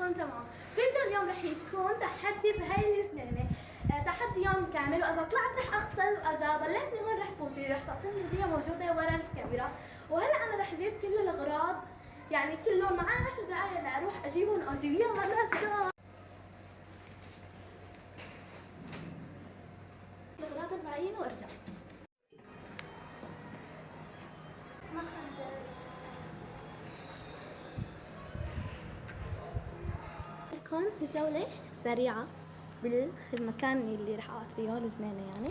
يكون تمام. فيديو اليوم رح يكون تحدي بهاي الجنينة، تحدي يوم كامل، وإذا طلعت رح أخسر، وإذا ضليتني هون رح فوز فيه، رح تعطيني هدية موجودة ورا الكاميرا. وهلا أنا رح أجيب كل الأغراض، يعني كل لون معي 10 دقايق لأروح أجيبهم وأجيب. يلا ليتس جو. الأغراض الباقيين وأرجع. كون في جولة سريعة بالمكان اللي رح أقعد فيه، الجنينة يعني.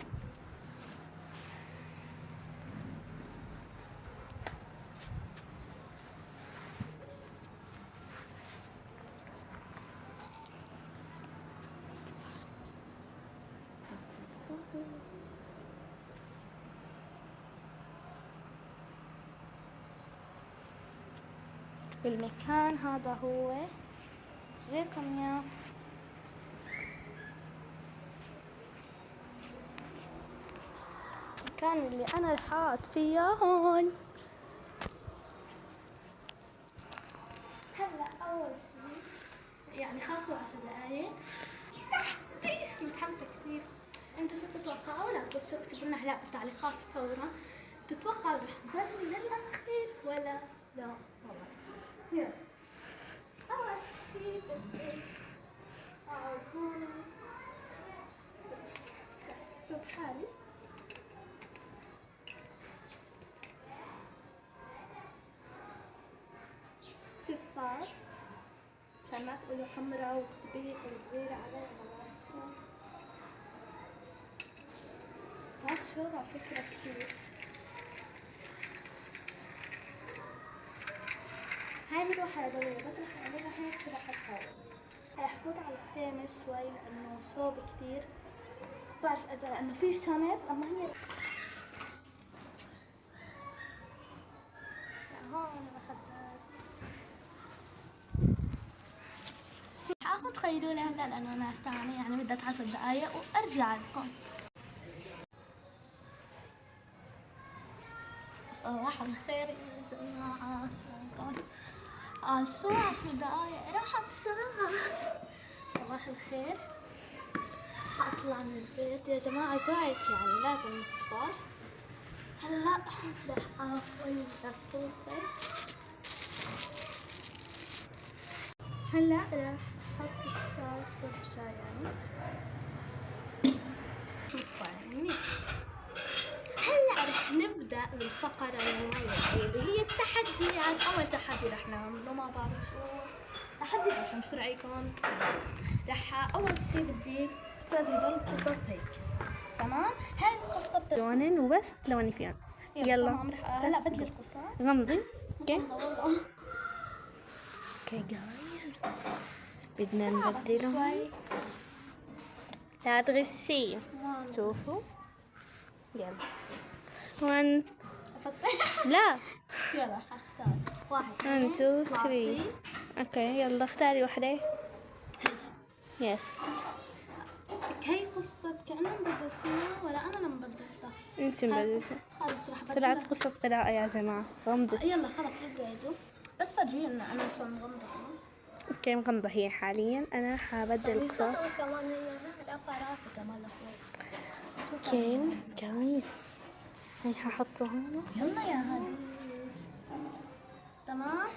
بالمكان هذا هو جريكم يا المكان اللي انا رح اقعد فيه هون. هلا اول شيء يعني خلصوا 10 دقايق، متحمسه كثير. انتوا شو بتتوقعوا؟ لا تخشوا اكتبوا لنا هلا بالتعليقات فورا، تتوقعوا رح تضل للاخير ولا لا؟ يلا اول شيء بدي اقعد هون، شوف حالي. شفاف عشان ما تقولوا حمرا وكبير وصغيرة عليها، صار شو على فكرة كثير. هاي مروحة يدوية بس رح اعملها هيك رح احاول. رح فوت على الخيمة شوي لأنه شوب كثير، بعرف إذا لأنه في شمس أما هي هون مخدات. رح اخذ خيلولة هلا لأنه أنا ساعة يعني مدة 10 دقايق وأرجع لكم. صباح الخير يا جماعة، شلونكم؟ شو 10 دقايق راحت ساعة. صباح الخير. حاطلع من البيت يا جماعة، جوعت يعني لازم نفطر. هلا رح اخذ لفوفة. هلا رح احط الشاي، صب شاي يعني. هلا رح نبدأ بالفقرة المميزة اللي هي التحديات. أول تحدي رح نعمله ما بعرف شو تحدي الرسم، شو رأيكم؟ رح أول شي بدي بدي يضل قصص هيك، تمام؟ هاي القصة لونين وبس تلوني فيها. يلا تمام. رح هلا بدي القصة. غمضي. اوكي والله اوكي جايز، بدنا نبدلهم. لا تغشي، شوفوا. يلا 1 أفتح. لا يلا حختار 1 1 2 3. اوكي يلا اختاري وحدة. يس. هي قصة كأنها بدلتيها ولا أنا لما بدلتها؟ انت مبدلتي. خلص رح بدلها. طلعت قصة قراءة يا جماعة. غمضي. يلا خلص ردوا عيدوا، بس فرجينا أنا شو مغمضة كمان. اوكي مغمضة هي حاليا. انا حبدل القصص. كمان هي رافعة راسي كمان لفوق. اوكي جايز، هي ححطه هون. يلا يا هادي. تمام.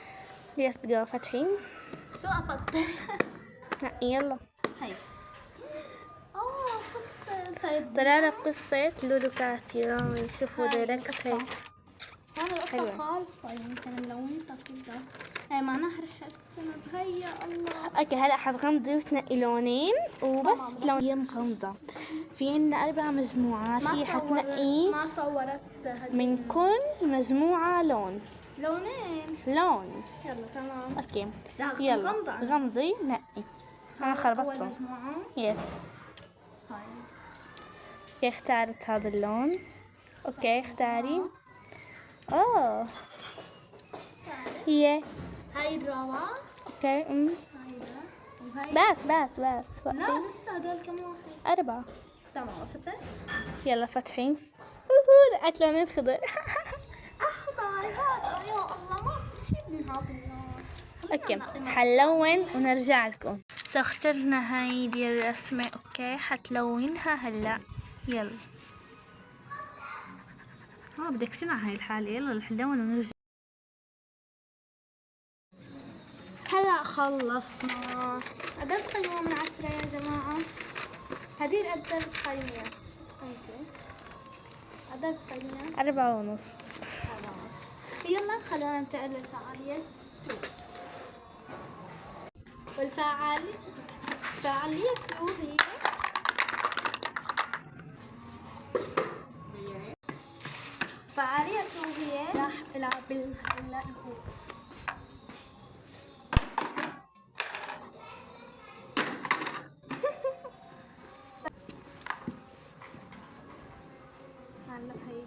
يس جو فتحين. شو أفتح؟ يلا. هي قصة. طيب طلع لك قصة لولو كاتي. شوفوا ديركس هيك. هذا القطة حلوة. خالصة يمكن ملونتها كلها. هي معناها رح ارسمها بهيا. الله. اوكي هلا حتغمضي وتنقي لونين وبس. لون هي مغمضة. في عنا 4 مجموعات، هي حتنقي ما صورت من كل مجموعة لون. لونين. لون. يلا تمام. اوكي لا يلا غمضة. غمضي نقي. انا خربطته. أول مجموعة يس. هاي. اوكي اختارت هذا اللون. اوكي اختاري. اوه هي هاي دراما. اوكي هاي وهاي. بس لا لسه هدول كم واحد؟ 4. تمام فتح. يلا فتحين. لقيت لونين خضر. أخضر هذا. يا الله ما في شيء من هذا اللون. اوكي حنلون ونرجع لكم. سو اخترنا هاي دي الرسمة. اوكي حتلونها هلا. يلا بدك سمع هاي الحالة. يلا رح نلون ونرجع. هلا خلصنا. قدر تقيموها من 10 يا جماعة؟ هدير قدر تقيميها؟ انت قدر تقيميها؟ 4.5. يلا خلونا ننتقل للفعالية 2. والفعالية 2 هي فعالية 2 هي راح العب هلا هو هلا هي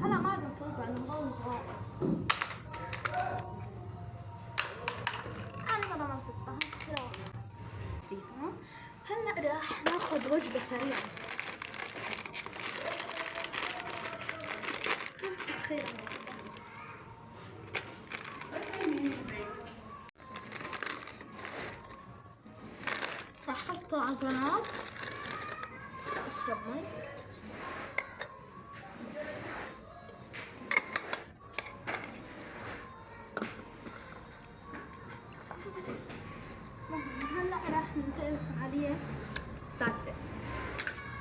هلا ما بدنا نفوز لانه نضل صغار. انا مرة ما مسكتها هلا راح ناخذ وجبة سريعة. راح احطه على الغراب. اشرب مي. هلا راح ننتقل لفعالية 3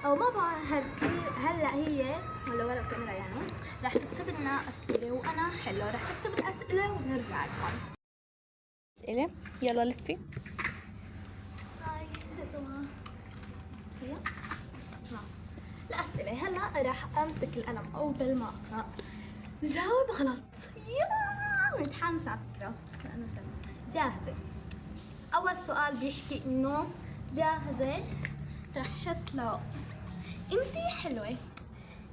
او ما بعرف هلا هي ولا ورا الكاميرا يعني. راح تكتب لنا اسئلة وانا حلو. راح تكتب الاسئلة ونرجع لكم. اسئلة يلا لفي. هاي هي الاسئلة. هلا راح امسك القلم او بالمقطع جاوب غلط. يلا متحمسة على فكرة لانه سهل. جاهزة. اول سؤال بيحكي انه جاهزة. راح احط له انتي حلوة.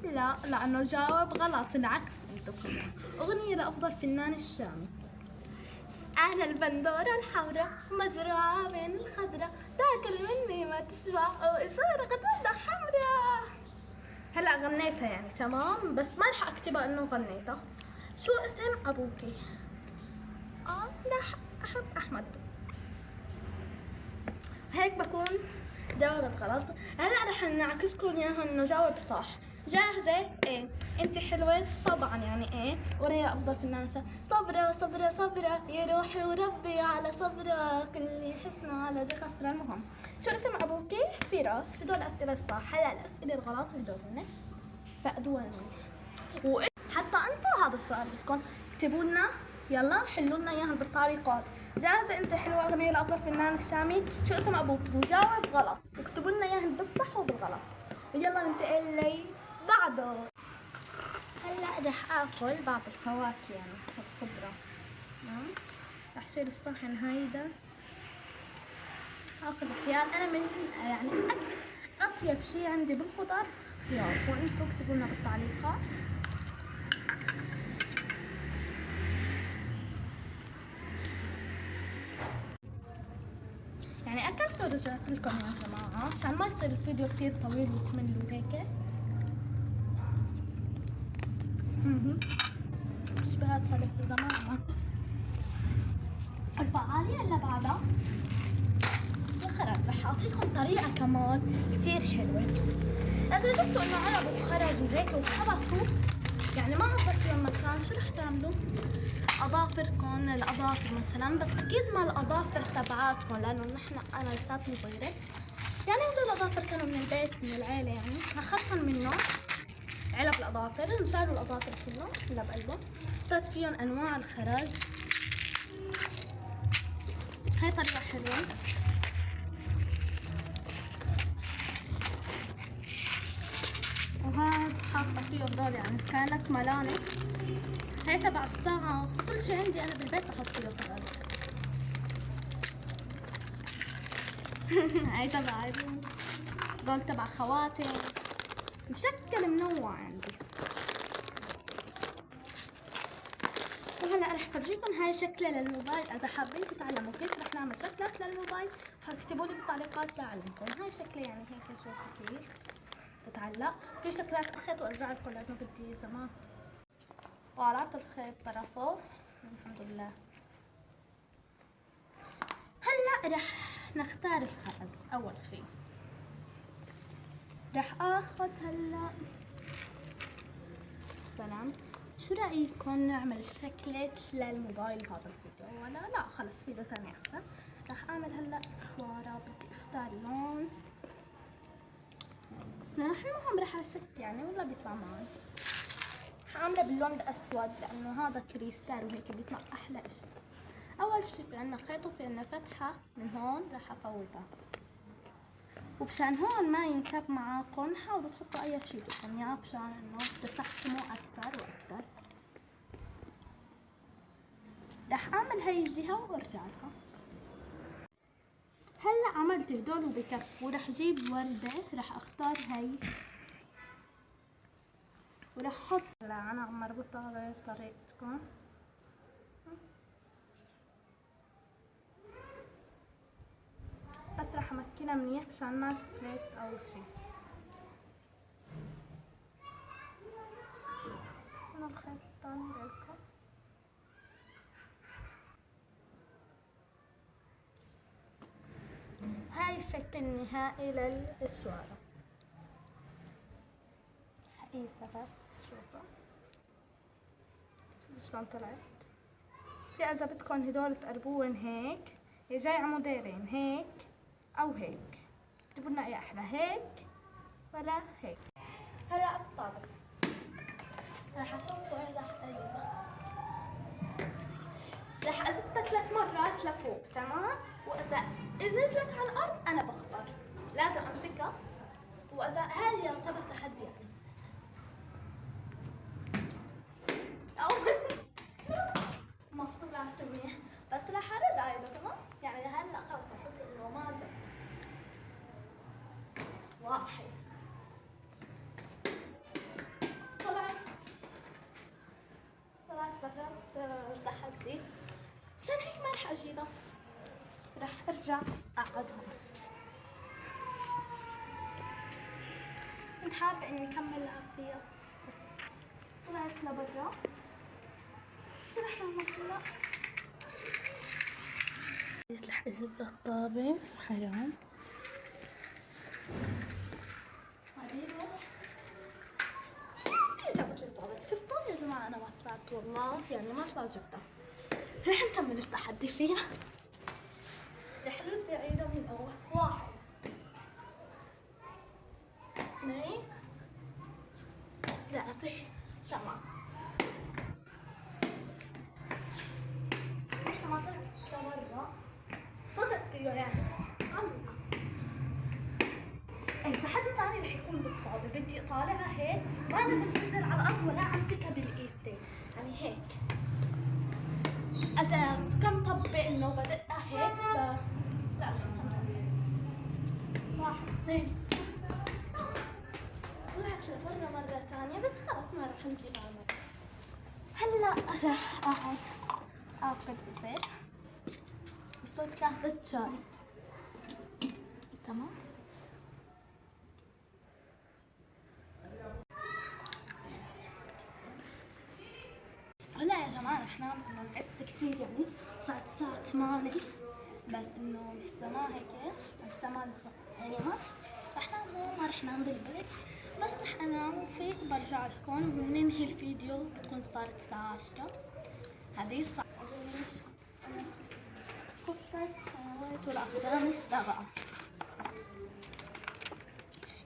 لا لانه جاوب غلط. العكس انتو كلهم. اغنية لافضل فنان الشامي. انا البندورة الحمراء مزروعة بين الخضرة تاكل مني ما تشبع وإصارة قطعة حمراء. هلا غنيتها يعني تمام بس ما رح اكتبها انه غنيتها. شو اسم ابوكي؟ رح احط احمد. هيك بكون جاوبت غلط. هلا رح نعكسكم اياها انه جاوب صح. جاهزة؟ ايه. انت حلوة؟ طبعا يعني ايه. اغنية افضل فنانة. صبرة صبرة صبرة يا روحي وربي على صبرة كل حسنة على زي خسرة. المهم شو اسم ابوكي؟ فراس. هدول الاسئلة الصح. هلا الاسئلة الغلط هدول هن فقدوها حتى انتوا هذا السؤال بدكم اكتبوا لنا. يلا حلوا لنا اياها بالتعليقات. جاهزة؟ انت حلوة. اغنية لافضل فنان الشامي. شو اسم ابوك؟ وجاوب غلط اكتبوا لنا اياها بالصح وبالغلط. ويلا ننتقل لي بعده. هلا رح اكل بعض الفواكه يعني الخضرة. رح شيل الصحن هيدا. اخذ خيار. انا من يعني اطيب شيء عندي بالخضر خيار. وانتوا اكتبوا لنا بالتعليقات. يعني اكلت ورجعت لكم يا جماعة عشان ما يصير الفيديو كثير طويل وتملوا هيك. شبهات صدق يا جماعة. الفعالية اللي بعدها خرز. رح اعطيكم طريقة كمان كثير حلوة. اذا شفتوا انه عربوا وخرجوا هيك وحبسوا يعني ما عبرتوا المكان شو رح تعملوا؟ اظافركم الاظافر مثلا. بس اكيد ما الاظافر تبعاتكم لانه انا لساتني صغيرة يعني. هدول الاظافر كانوا من البيت من العيلة يعني. اخذتهم منه علب الاظافر. نشالوا الاظافر كلهم اللي بقلبه. حطيت فيهم انواع الخرز. هاي طريقة حلوة. وهاد حاطة فيه هدول يعني كانت ملانة. هاي تبع الساعة. كل شي عندي انا بالبيت بحط فيه خرز. هاي تبع هدول تبع خواتم بشكل منوع عندي. وهلا رح فرجيكم هاي شكلة للموبايل. اذا حابين تتعلموا كيف رح نعمل شكلات للموبايل اكتبوا لي بالتعليقات لاعلمكم. هاي شكلة يعني هيك شو كثير بتعلق. في شكلات الخيط وارجع لكم لانه بدي زمان. وعلقت الخيط طرفه الحمد لله. هلا رح نختار الخبز. اول شيء رح اخذ هلا سلام. شو رايكم نعمل شكلة للموبايل هذا الفيديو ولا لا؟ خلص فيديو ثاني احسن. رح اعمل هلا سوارة. بدي اختار لون. المهم رح اشك يعني ولا بيطلع معي. عامله باللون الاسود لانه هذا كريستال وهيك بيطلع احلى اشي. اول شي في عنا خيط وفي عنا فتحه من هون رح افوتها. ومشان هون ما ينكب معاكم حاولوا تحطوا اي شي بدكم اياه مشان انه تسحموا اكثر واكثر. رح اعمل هاي الجهه وارجع لها. هلا عملت هدول وبكفوا. رح اجيب ورده. رح اختار هاي ورح احط. لا انا عم اربطها غير طريقتكم. بس رح امكنها منيح مشان ما تفلت او شي. هنا الخيط الثاني لكم. هاي الشكل النهائي للسوارة. حقيسة بس شوفوا شلون طلعت. في اذا بدكم هدول تقربوهم هيك جاي عمودين هيك او هيك. اكتبوا لنا اي احلى هيك ولا هيك. هلا الطابق راح اشوف وين راح ازبها. راح ازبها 3 مرات لفوق تمام. واذا نزلت على الارض انا بخسر. لازم امسكها. واذا هذه يعتبر تحدي يعني. او المفروض راح ترميها بس راح ارد عايده تمام. يعني هلا خلص اعتبر انه ما جبت. واحد طلعت برا التحدي. عشان هيك ما رح اجيبها. رح ارجع اقعد هون. كنت حابة اني اكملها فيها بس طلعت لبرا. شو رح نعمل هلا؟ رح اجيب الطابة حرام. جابت لي الطابة. شفتوا يا جماعة انا ما طلعت والله يعني ما طلعت جبتها. رح نكمل التحدي فيها. رح نرد عيدها من اول. 1 2 3 تمام. ما طلعت لبرا. فضلت فيه يعني بس التحدي الثاني رح يكون بالطابة. بدي اطالعها هيك ما لازم تنزل على الارض ولا امسكها بالايدين يعني هيك. اذا كم طبق انه بدقها هيك لا شو كم طبق. 1 2 طلعت لبرا مرة ثانية بس خلص ما رح نجيبها مرة. هلا رح اقعد اكل بزيت وصرت كاسة شاي تمام. هلا يا جماعة رح نام انه نعست كتير يعني. صارت الساعة 8 بس انه لسه ما هيك لسه ما نامت. رح نام هون ما رح نام بالبيت بس رح انام وفيق برجع لكم وبننهي الفيديو. بتكون صارت الساعة 10. هذه الساعة قصة سويت والأقدام السبعة.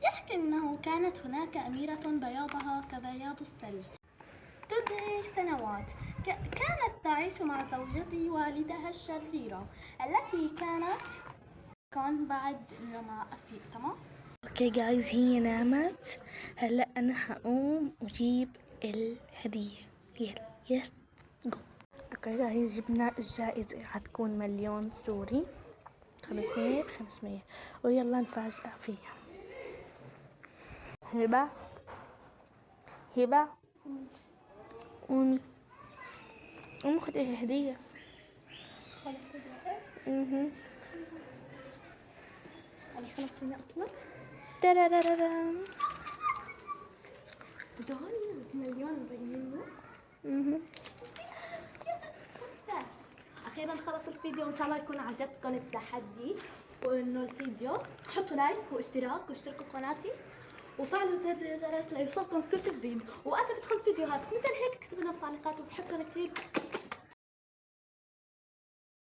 يحكي انه كانت هناك أميرة بياضها كبياض الثلج تدعي سنوات. كانت تعيش مع زوجتي والدها الشريرة التي كان بعد انه مع افيق تمام. اوكي جايز هي نامت. هلا انا حقوم واجيب الهدية. يلا يس جو. اوكي جايز جبنا الجائزة حتكون 1,000,000 سوري. 500 ب500 ويلا نفاجئ فيها. هبة هبة قومي قومي خدي الهدية. خلص دقيقة. اها أنا خلص فيني أطلع. ترارارام. هدول مليون مبينينه. بس اخيرا خلص الفيديو، وان شاء الله يكون عجبكم التحدي وانه الفيديو. حطوا لايك واشتراك واشتركوا بقناتي وفعلوا زر الجرس ليوصلكم كل شيء جديد. واذا بدكم فيديوهات مثل هيك اكتبوا لنا بالتعليقات، وبحبكم كثير.